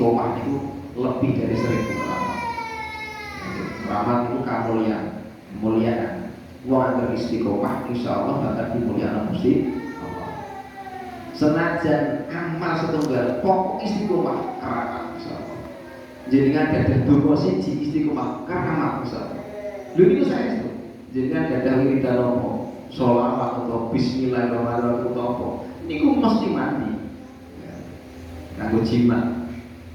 istiqomah itu lebih dari 1000 keramat. Keramat itu kemuliaan. Wong agar istiqomah insyaallah bakal dimulyakno Gusti Allah. Senajan amal setunggal pokok istiqomah keramat insyaallah. Jenengan gadah donga siji istiqomah keramat insyaallah. Lho niku saestu. Jenengan gadah wiridan apa? Sholawat atau bismillahirrahmanirrahim atau apa? Niku mesti mandi. Kanggo jimat.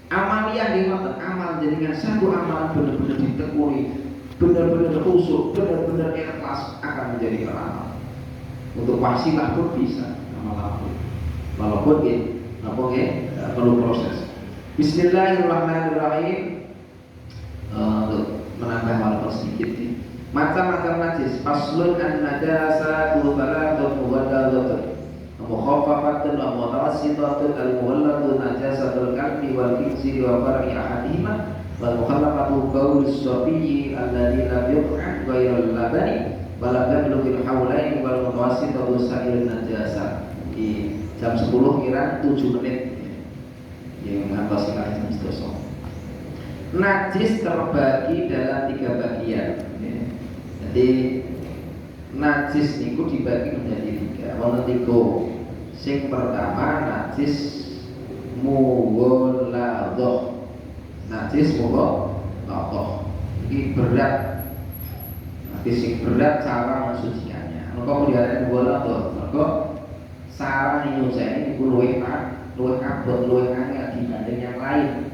Amalia di mata amal jenengan satu amalan benar-benar ditekuni, benar-benar khusyuk, benar-benar ikhlas akan menjadi keramat. Untuk wasilah pun bisa amal pun. Walaupun perlu proses. Bismillahirrahmanirrahim. Menambah walaupun sedikit nih. Macam-macam najis. Faslun an-najasa kulbalatun mughaddadatun mukhaffafatun wa mutawassitatun al-mughallatu najasatul kalbi wal insi wa far'i ahadihima wal mukhallafatu qawlis sabiyyi alladhi lam yuq'an ghairal labani wa lam yablughil hawlaini wal mutawassitatu sa'irun najasa. Di jam 10 kira 7 menit yang ngantos jam 11. Najis terbagi dalam 3 bagian. Jadi najis niku dibagi menjadi 3. Wonten 3. Sing pertama najis mughalladhah. Najis mughalladhah. Ini berat. Najis sing berat cara mensucikannya. Maka diarani mughalladhah. Maka sarane nyucine niku luwih abot, luwih angel dibanding yang lain.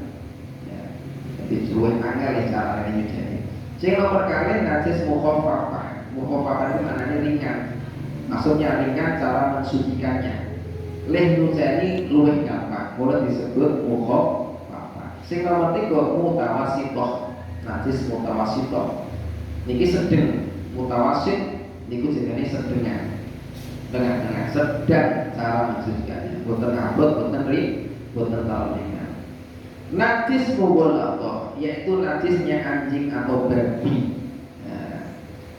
Jadi luwih angel cara nyucine. Sing nomor kali najis mukhaffafah. Mukhaffafah itu maknanya ringan. Maksudnya ringan cara mensucikannya. Leh nyuceni luwih gampang, mulai disebut mukhaffafah. Sing nomor 3 mutawassithah. Najis mutawassithah. Niki sedeng, mutawassit niku jenenge sedengan. Tengah-tengah sedang cara mensucikannya. Boten abot, boten terlalu ringan. Najis mughalladhah yaitu najisnya anjing atau babi.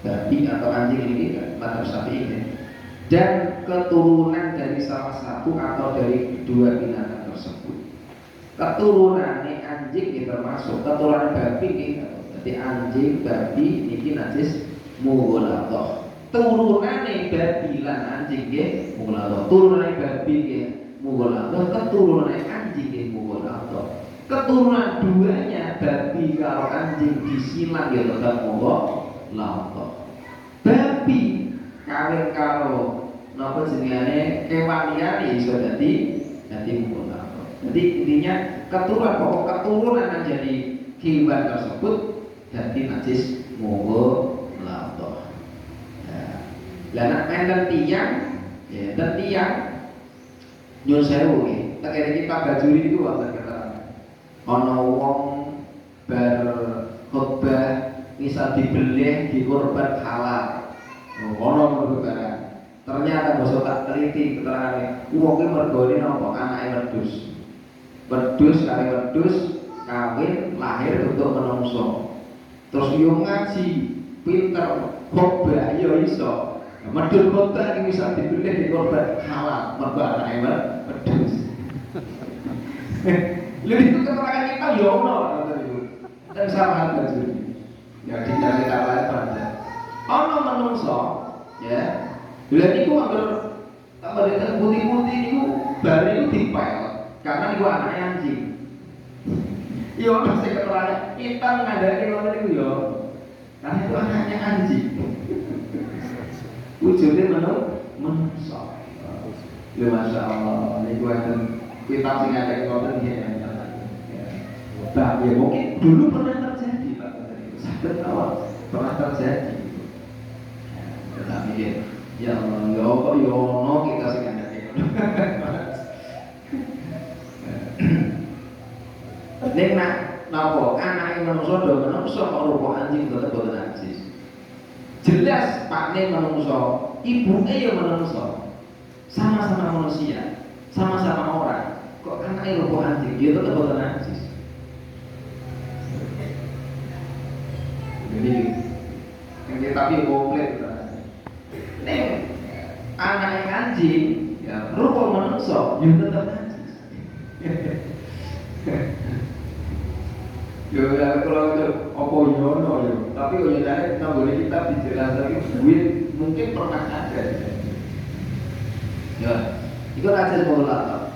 Babi atau anjing ini madzhab Syafi'i ini. Dan keturunan dari salah satu atau dari kedua binatang tersebut. Keturunannya anjing ini termasuk, keturunan babi ini. Jadi anjing, babi ini najis mughalladhah. Turunannya babi lan anjing ini mughalladhah. Turunannya babi ini mughalladhah. Keturunannya anjing ini mughalladhah. Keturunan duanya babi karo anjing disilang ya tetap mughalladhah. Babi kawin karo napa jenenge kewan liyane iso dadi mughalladhah. Jadi intinya keturunan yang jadi hewan tersebut jadi najis mughalladhah. Lah nek enten tiyang nyun sewu nggih. Tekene kita bajuri niku wonten keterangan. Ana wong bar khotbah misal dibelih dikorban halal. Ono barang. Ternyata basa tak teliti keterangane. Wong ki mergone napa? Anake wedhus. Wedhus kali wedhus kawin lahir untuk menungso. Terus yo ngaji, pinter, khotbah yo iso. Medhul khotbah iki bisa dibelih dikorban halal mergo anake wedhus. Lha itu keterangan kita yo ono itu. Dan sama baju. Ya dicari lain pada. Ono menungso, ya. Lha niku anggere tambah putih-putih niku bare niku dipel karena niku anake anjing. Yo ono sing keterangan kita ngandani ngono niku yo. Karena itu anaknya anjing. Wujudnya menungso. Ya Masya Allah, niku enten kitab sing ada ngoten nggih. Bah, ya mungkin dulu pernah terjadi Pak. Sakit awal pernah terjadi. Tetapi ya Allah, ya kok ya ono kita sing ngandani. Nek napa anake manungsa do manungsa kok rupa anjing tetep boten najis. Jelas pakne manungsa, ibuke ya manungsa. Sama-sama manusia, sama-sama orang. Kok anake rupa anjing dia tetep boten najis. Jadi tapi komplit. Nek anake anjing ya rupa manungsa, ya tetep najis. Yo kalau itu opo yono yo. Tapi kalau nyatanya kita boleh kita dijelaskan duit mungkin pernah ada. Ya, itu najis mutlak.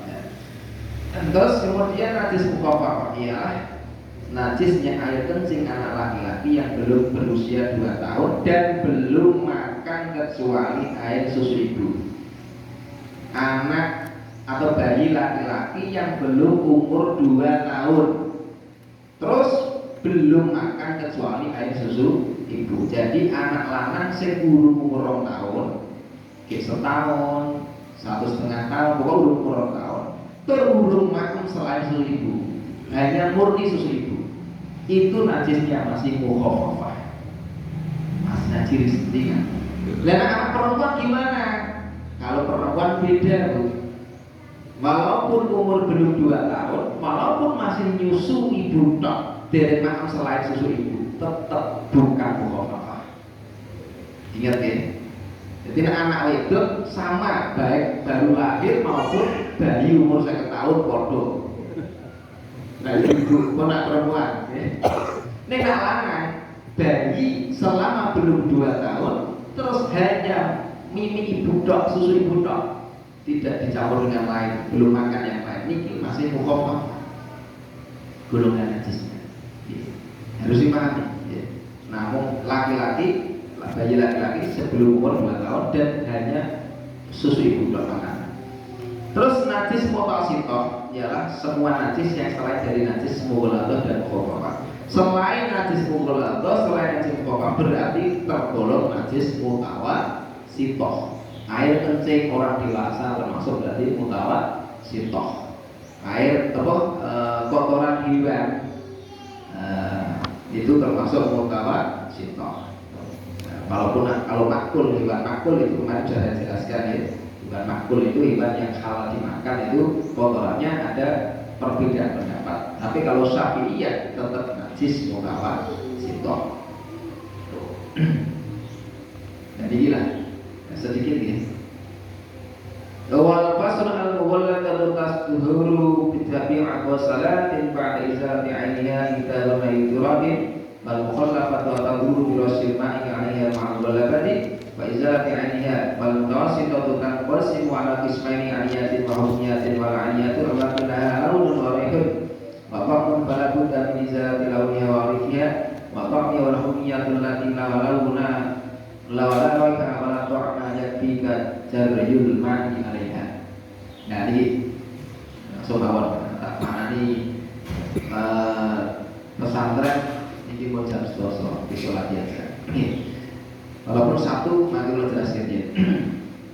Terus kemudian najis mukhaffaf ialah najisnya air kencing anak laki-laki yang belum berusia 2 tahun dan belum makan kecuali air susu ibu. Anak atau bayi laki-laki yang belum umur 2 tahun terus belum makan kecuali air susu ibu. Jadi anak lanang sing umur 2 tahun, setahun, 1,5 tahun, pokoknya umur 2 tahun, terurung makan selain susu ibu, hanya murni susu ibu, itu najisnya masih mukhaffafah, masih najis ringan. Dan anak perempuan gimana? Kalau perempuan beda bu. Walaupun umur belum 2 tahun, walaupun masih nyusu ibu tok, dari makan selain susu ibu, tetap bukan mukhaffafah. Ingat ya. Jadi anak itu sama baik baru lahir maupun bayi umur 1 tahun podo. Nah ibu pun anak perempuan. Ini nak lanang bayi selama belum 2 tahun terus hanya mimi ibu tok, susu ibu tok, tidak dicampur dengan lain, belum makan yang lain. Ini masih mukhaffafah, golongan najisnya. Harus dipahami. Namun laki-laki, bayi laki-laki sebelum umur 2 tahun dan hanya susu ibu tok makan. Terus najis mutasitoh ialah semua najis yang selain dari najis mughalladhah dan mukhaffafah. Selain najis mughalladhah, selain najis mukhaffafah berarti tergolong najis mutawasitoh. Air kencing orang dewasa termasuk berarti mutawasitoh. Air kotoran hewan itu termasuk mutawasitoh. Walaupun kalau makul, hewan makul itu kemarin sudah saya jelaskan ya. Hewan makul itu hewan yang halal dimakan, itu kotorannya ada perbedaan pendapat. Tapi kalau Syafi'iyah tetap najis mutawasitoh. Jadi gila sedikit ya. Wal fasl al mughallaqatu tasdhuru bi tabi'at wa salatin ba'da izati 'ainiha ita wa mayturabin wal mukhallafatu tadhuru bi rasil ma'i 'alayha ma'al ghalabati wa izati 'ainiha wal mutawassitatu tanqasimu 'ala qismaini 'aliyatin wa husniyatin wal 'aliyatu allati laha lawnun wa rihun wa qawmun fala budda min izati lawniha wa rihiha wa qawmi wal husniyatu allati la lawna la wala wala ta'ma yakfika jarriyul ma'i 'alaiha. Nah ini langsung awal tak mana nih pesantren ini mau jam 12 di sholat biasa. Walaupun satu nanti lo jelasin ya.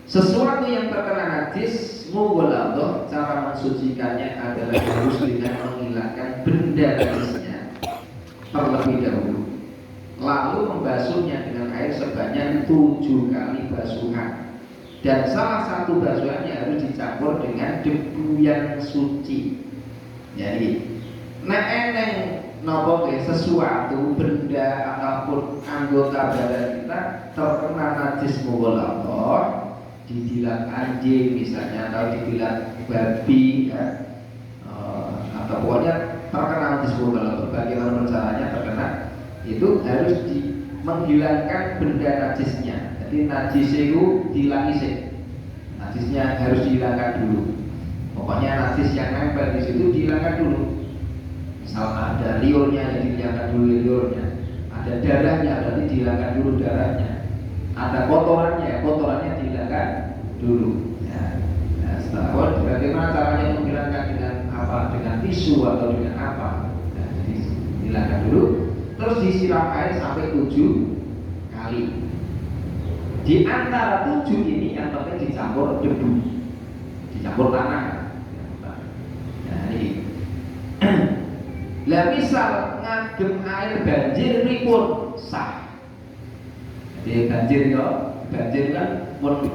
Sesuatu yang terkena najis mughalladhah, cara mensucikannya adalah harus dengan menghilangkan benda najisnya terlebih dahulu, lalu membasuhnya dengan air sebanyak 7 kali basuhan. Dan salah satu basuhannya harus dicampur dengan debu yang suci. Jadi, eneng nopo sesuatu benda ataupun anggota badan kita terkena najis mughalladhah, dijilat anjing misalnya atau dijilat babi ya, atau pokoknya terkena najis mughalladhah, bagaimana caranya terkena itu harus menghilangkan benda najisnya. Jadi najis itu hilangi sih, najisnya harus dihilangkan dulu. Pokoknya najis yang nempel di situ dihilangkan dulu. Misal ada liurnya, jadi dihilangkan dulu liurnya. Ada darahnya, berarti dihilangkan dulu darahnya. Ada kotorannya dihilangkan dulu. Ya. Nah, setelah bagaimana caranya menghilangkan dengan apa? Dengan tisu atau dengan apa? Nah, jadi dihilangkan dulu. Terus disiram air sampai 7 kali. Di antara 7 ini yang penting dicampur debu, dicampur tanah. Nah ini. Lah misal ngagem air banjir pripun sah. Jadi banjir kan pun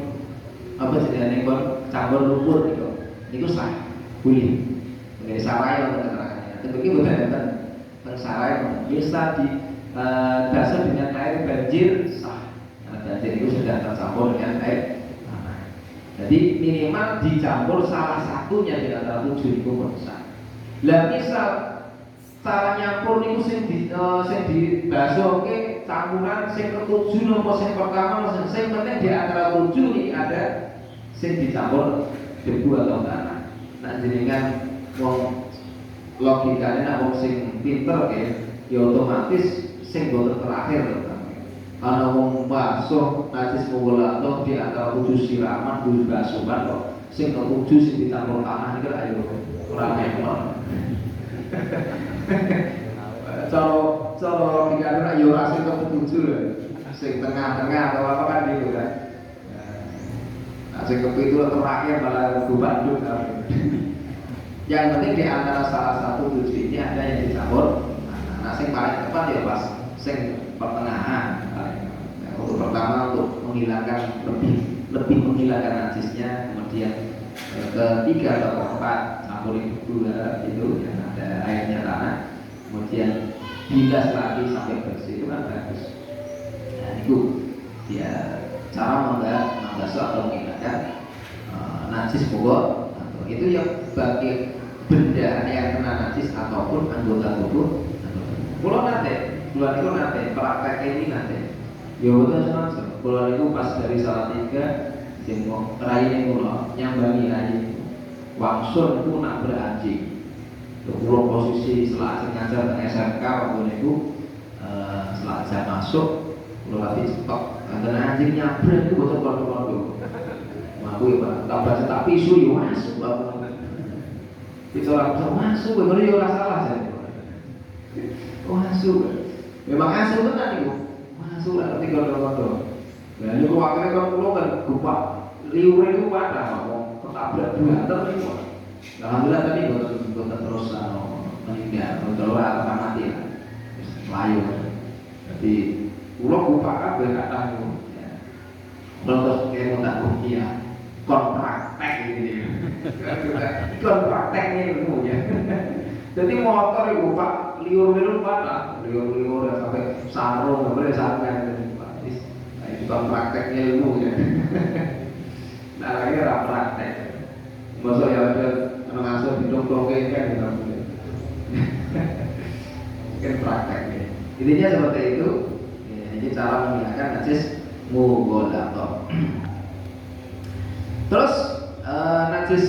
apa jenenge kon campur lumpur gitu. Niku sah. Boleh. Mengenai sarai yang keterangannya. Tapi bukan enten teng sarai bisa di basuh dengan air banjir sah. Banjir itu sudah tercampur dengan air tanah. Jadi minimal dicampur salah satunya di antara 7 itu sah. Lah misal cara nyampur niku sing dibasuhke campuran sing ketujuh nopo sing pertama sing penting di antara tujuh ini ada sing dicampur debu atau tanah. Nah jenengan wong logikane nek wong sing pinter ya otomatis sing boten terakhir ana wong basuh najis mughalladhah di antara tujuh siraman tujuh basuhan kok sing ketujuh sing dicampur tanah iki ayo ora memang. Cara logikane yo ora sing ketujuh lho. Sing tengah-tengah atau apa kan gitu kan. Nah, sing kepitu terakhir malah ke Bandung. Yang penting di antara salah satu tujuh ini ada yang dicampur. Nah, sing paling tepat ya pas sing pertengahan. Nah, untuk pertama untuk menghilangkan lebih menghilangkan najisnya, kemudian ketiga atau keempat campurin gula itu yang ada airnya tanah, kemudian bilas lagi sampai bersih itu kan bagus. Nah, itu dia cara membasuh atau menghilangkan najis pokok itu yang bagi benda yang kena najis ataupun anggota tubuh. Kalau nanti praktek ini nanti ya betul sama. Kalau itu pas dari Salatiga jengkok rai kulo nyambangi rai wangsul itu nak beranjing. Kulo posisi selajeng ngajar di SMK waktu itu selajeng masuk kulo lagi cetok dan anjing nyabrang itu betul kondo. Aku ya Pak, tambah cetak pisu ya masuk aku. Itu orang masuk, bener ya ora salah saya. Masuk. Memang masuk tenan niku. Masuk lah nanti kondo-kondo. Lah niku akhirnya kan kulo kan gupak liure itu wadah wong ketabrak banter niku. Alhamdulillah tadi boten terus meninggal, boten ora mati lah. Wis layu. Jadi kulo gupak kabeh kathah niku. Terus kene tak bukti ya. Praktek gitu ya. Prakteknya itu ya. Jadi motor itu Pak liur-liur Pak liur-liur sampai sarung nggak boleh sampai Pak. Itu prakteknya ilmu ya. Nah lagi praktek. Masuk ya ada anak asuh didong-dongin kan nggak boleh. Kan prakteknya. Intinya seperti itu. Ya, ini cara menghilangkan najis mughalladhah. Terus najis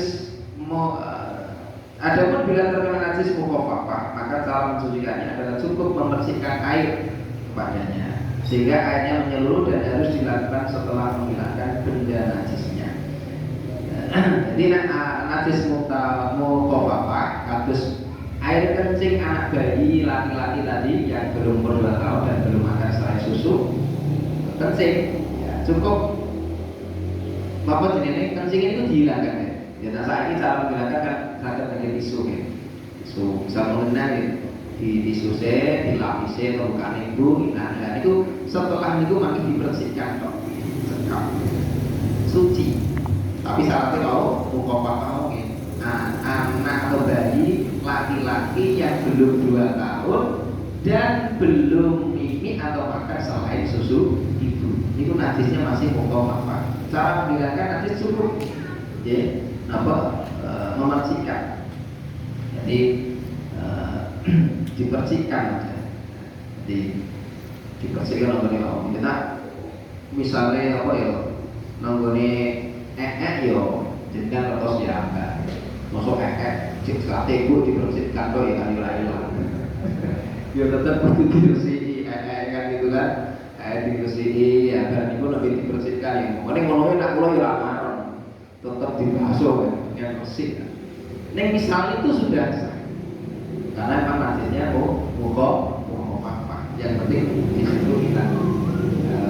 adapun bila terkena najis mukhaffafah, maka cara mensucikannya adalah cukup membersihkan air kepadanya sehingga airnya menyeluruh dan harus dilakukan setelah menghilangkan benda najisnya. Jadi najis mukhaffafah kados air kencing anak bayi laki-laki tadi yang belum ber 2 tahun dan belum makan selai susu kencing ya, cukup apa jenisnya kencing itu dihilangkan ya. Ya nah saat ini cara menghilangkan kan ada pakai tisu ya. Tisu bisa mengenal ya. Di tisu dilapisi permukaan ibu. Nah itu setelah itu makin dibersihkan dok. Sekap suci. Tapi syaratnya kalau mukhaffafah ya. Nah, anak atau bayi laki-laki yang belum 2 tahun dan belum mimi atau makan selain susu ibu. Itu najisnya masih mukhaffafah. Cara menghilangkan najis cukup ya, memercikan. Jadi dipercikan aja. Jadi dipercikan oleh Allah. Kita misalnya apa ya, nanggone yo, jadikan terus ya enggak. Masuk cek sate ibu dipercikan tuh ya kan hilang. Ya tetap perlu dibersih kan gitu kan. Dibersih ya dan itu lebih dibersihkan yang paling ngomongin nak mulai lama tetap dibasuh yang bersih. Neng misal itu sudah sah karena memang najisnya mukhaffafah. Yang penting di situ kita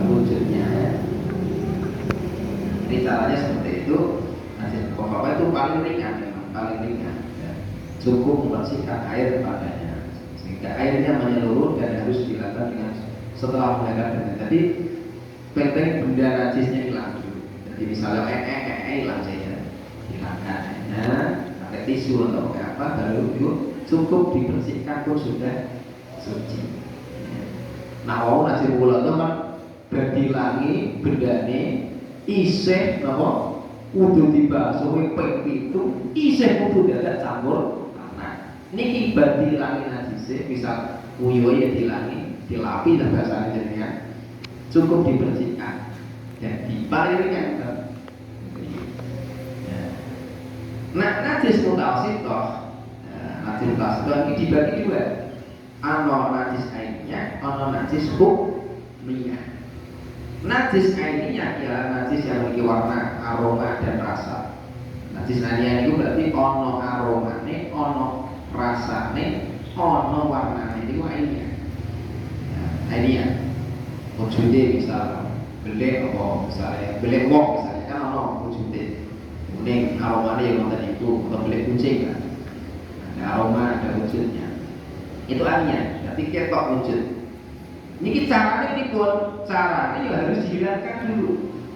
wujudnya ya. Ini caranya seperti itu. Najis mukhaffafah itu paling ringan memang paling ringan ya. Cukup membersihkan air padanya sehingga airnya menyeluruh dan harus dilakukan dengan setelah menghilangkan. Jadi penting benda najisnya hilang dulu. Jadi misalnya hilang saja, hilangkan. Pakai tisu atau pakai apa, baru itu cukup dibersihkan pun sudah suci. Nah, wong najis mughalladhah kan berdilangi bendane isih napa kudu dibasuh ping 7 isih kudu dadak campur tanah. Niki berdilangi najis najis bisa uyuh ya dilangi, dilapi lah bahasanya jenengan. Cukup dibersihkan dan diparingkan. Nah, najis mutawasithah. Najis mutawasithah ini dibagi dua. Ana najis ainiyah, ana najis hukmiyah. Najis ainiyah ialah najis yang memiliki warna, aroma dan rasa. Najis ainiyah itu berarti ana aromane, ana rasane, ana warnane, itu ainiyah. Ainiyah. Wujude misal belek apa misalnya belek wong misalnya kan ono wujude kuning aromanya yang ngoten itu atau belek kucing kan ada aroma ada wujudnya itu artinya berarti ketok wujud ini caranya dipun caranya ya harus dihilangkan dulu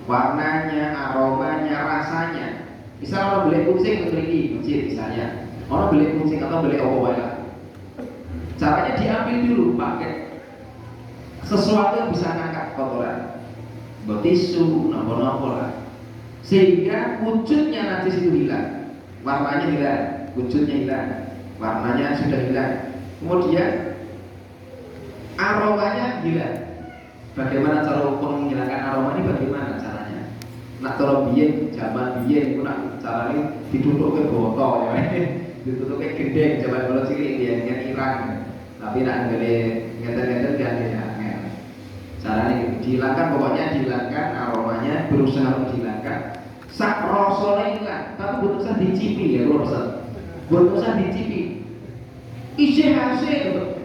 warnanya aromanya rasanya misal ono belek kucing memiliki kucing misalnya ono belek kucing atau belek apa wae caranya diambil dulu pakai sesuatu yang bisa ngangkat kotoran, tisu, nopo-nopo lah, sehingga wujudnya najis itu hilang, warnanya hilang, wujudnya hilang, warnanya sudah hilang, kemudian aromanya hilang. Bagaimana cara menghilangkan aroma ini? Bagaimana caranya? Nak cara biyen, zaman biyen itu nak caranya ditutup ke botol ya, ditutup ke gendeng zaman kalau cilik dia dengan irang, tapi nak ngeten-ngeten ganti ya. Caranya gitu, dihilangkan pokoknya dihilangkan aromanya, berusaha untuk dihilangkan sak rasane hilang, tapi bukan usah dicipi ya kalau pesan bukan usah dicipi isi hasil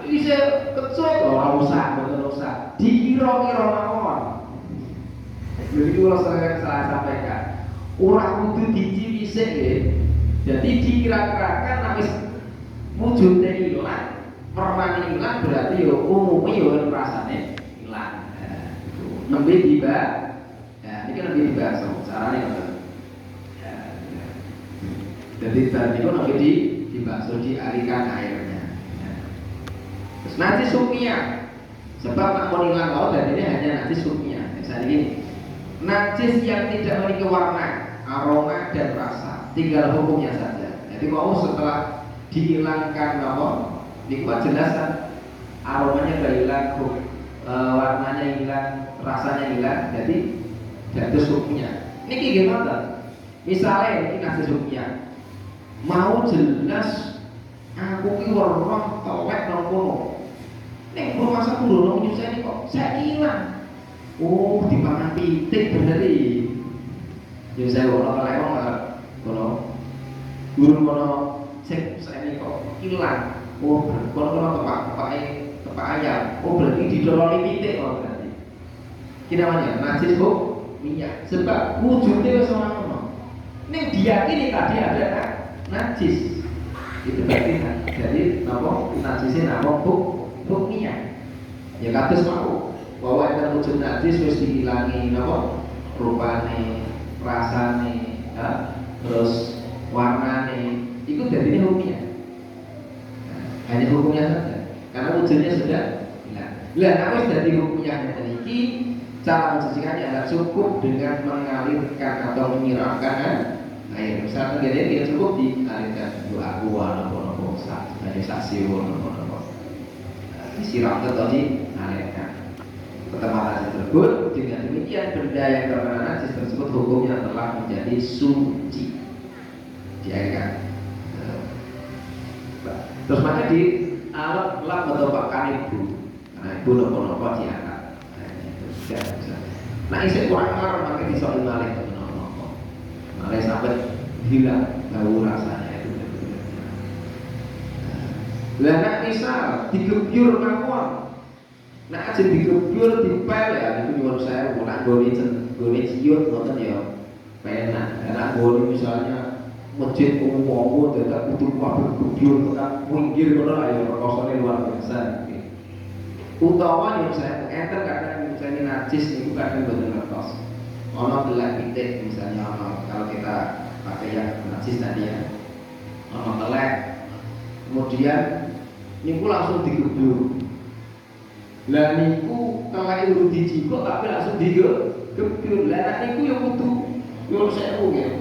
isi kecut orang usah dikira-kira mawon jadi kalau saya sampaikan orang kudu dicipi sih ya jadi dikira-kirakan tapi wujudnya hilang warnanya hilang berarti ya umumnya ya rasanya nembe dibahas, ya ini kan nembe dibahas, caranya kan, jadi tadi itu nembe dibahas, dialihkan airnya. Terus najis hukmiyah, sebab nak mau hilang laut dan ini hanya najis hukmiyah. Misalnya ini, najis yang tidak memiliki warna, aroma dan rasa, tinggal hukumnya saja. Jadi mau setelah dihilangkan apa, dibuat jelasan, aromanya sudah hilang, warnanya hilang, rasanya hilang, jadi jatuh hukumnya. Ini gimana? Misalnya ini najis hukumnya, mau jelas aku ki weruh telek nang kono. Nek rumah masa kulo nang nyuseni kok saya hilang. Oh, dipangan pitik bener iki. Ya saya ora telek wong kono. Guru kono cek saya kok hilang. Oh, kono tepak ayam. Oh, berarti didoloni pitik oh berarti. Ki namanya najis minyak. Sebab wujudnya wis ora ono. Ning diyakini tadi ada najis. Itu berarti jadi napa najisnya napa minyak. Ya kados mau bahwa ada wujud najis wis dihilangi napa rupane, rasane, ya, terus warnane. Itu dadine hukumnya. Hanya hukumnya saja. Karena wujudnya sudah hilang. Lah apa sudah hukumnya ngeten iki cara mensucikannya adalah cukup dengan mengalirkan atau menyiramkan air. Misalnya dia cukup dialirkan dua aqua nopo sebagai saksiun nopo disiram atau dialirkan ke tempat najis tersebut. Dengan demikian benda yang terkena najis tersebut hukumnya telah menjadi suci. Dialirkan. Terus maka di alat lap atau pakan ibu, karena ibu nopo diangkat. Nah isi kurang larang maka disoal malih nopo, malih sampai hilang bau rasanya itu. Lah nak misal digebyur mawon, nak aja digebyur dipel ya itu nyuwun saya nak gone ciut ngoten ya penak. Nak gone misalnya masjid umum dadak kudu gebyur tekan pinggir ngono ayo rekosane luar biasa. Utawa yang saya enter kadang misalnya najis itu kadang betul ngertos. Ono telek pitik misalnya kalau kita pakai yang najis tadi ya. Ono telek, kemudian niku langsung digebyur. Lah niku telek urut dijikok tapi langsung digebyur. Lah niku ya kudu yo sewu ya.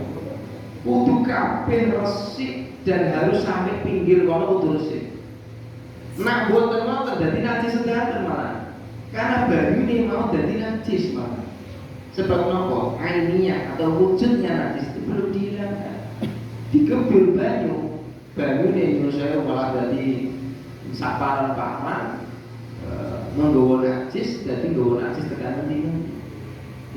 Kudu kabeh resik dan harus sampai pinggir kono kudu resik. Nak boten mau dadi najis sedanten malah. Karena banyu ini mau dadi najis malah. Sebab nopo? Ainiyah atau wujudnya najis itu belum dihilangkan. Dikebul banyu ini saya malah dadi saparan paman menggawa najis, jadi nggawa najis tekan nanti.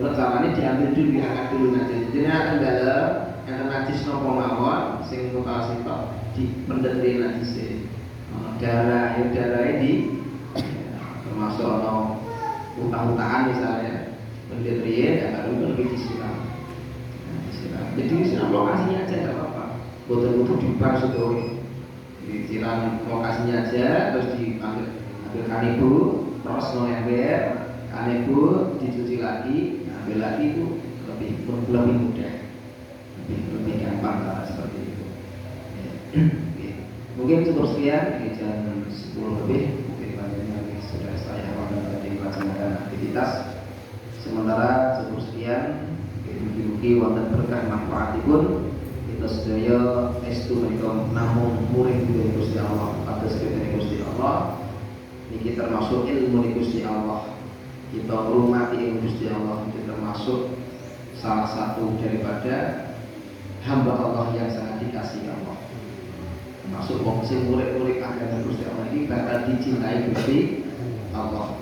Terus caranya diambil dulu, diangkat dulu najis. Jadi akan dalam yang najis nopo mawon, sing mutasi tok di pendetri najis. Darah ini termasuk ono utang-utangan misalnya pendetri dan baru lebih disiram. Jadi disiram lokasinya aja nggak apa-apa. Botol-botol dibar sudah disiram lokasinya aja, terus diambil kanibu, terus noember, kanibu dicuci lagi, ambil lagi itu lebih mudah, lebih gampang lah seperti itu. Mungkin cukup sekian di jam 10 lebih. Mungkin banyaknya sudah saya tadi melaksanakan aktivitas. Sementara cukup sekian. Mugi-mugi wonten berkah manfaatipun. Kita sedaya estu menika namung murid dari Gusti Allah, atas dari Gusti Allah. Niki termasuk ilmu dari Gusti Allah. Kita hormati ilmu Gusti Allah. Ini termasuk salah satu daripada hamba Allah yang sangat dikasihi Allah. Masuk wong sing murid-murid agama Gusti Allah ini bakal dicintai Gusti Allah.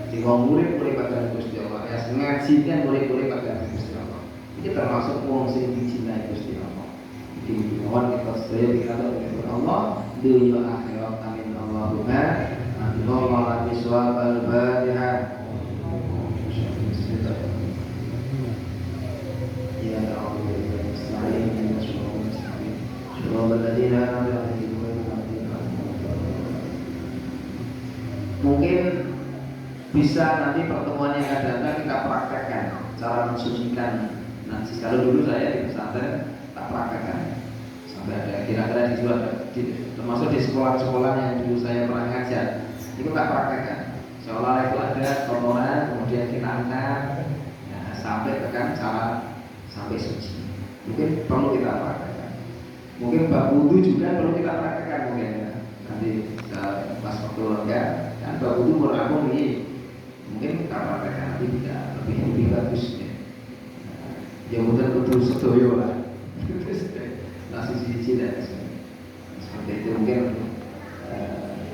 Di wong murid-murid agama Gusti Allah, ya ngaji kan murid-murid agama Gusti Allah. Ini termasuk wong sing dicintai Gusti Allah. Jadi mohon kita sedaya dikatakan oleh Allah, dunia akhirat amin Allahumma. Allahumma biswab al-Fatihah. Ya Allah, nasta'in mungkin bisa nanti pertemuan yang akan datang kita praktekkan cara mensucikan najis. Kalau dulu saya di pesantren tak praktekkan sampai ada kira-kira termasuk di sekolah-sekolah yang dulu saya pernah ngajar itu tak praktekkan. Seolah itu ada kotoran kemudian kita angkat sampai tekan cara sampai suci. Mungkin perlu kita praktekkan. Mungkin bab wudu juga perlu kita praktekkan mungkin ya. Nanti pas waktu ya kan bab wudu berlaku ini mungkin kita praktekkan nanti tidak lebih bagus ya. Ya mungkin betul sedoyo lah. Nasi cici dan seperti itu mungkin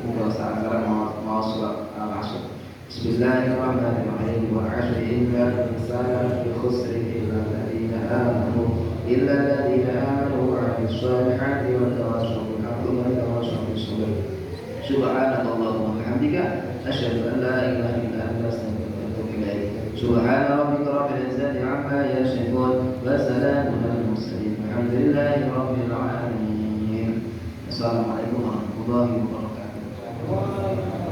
mungkin saran-saran mau surat masuk. Bismillahirrahmanirrahim. Wa 'asri innal insana fi khusrin illa alladziina aamanu إلا الذين آمنوا وعملوا الصالحات وتواصوا بالحق وتواصوا بالصبر سبحانك اللهم وبحمدك أشهد أن لا إله إلا أنت أستغفرك وأتوب إليك سبحان ربك رب العزة عما يصفون وسلام على المرسلين والحمد لله رب العالمين السلام عليكم ورحمة الله وبركاته.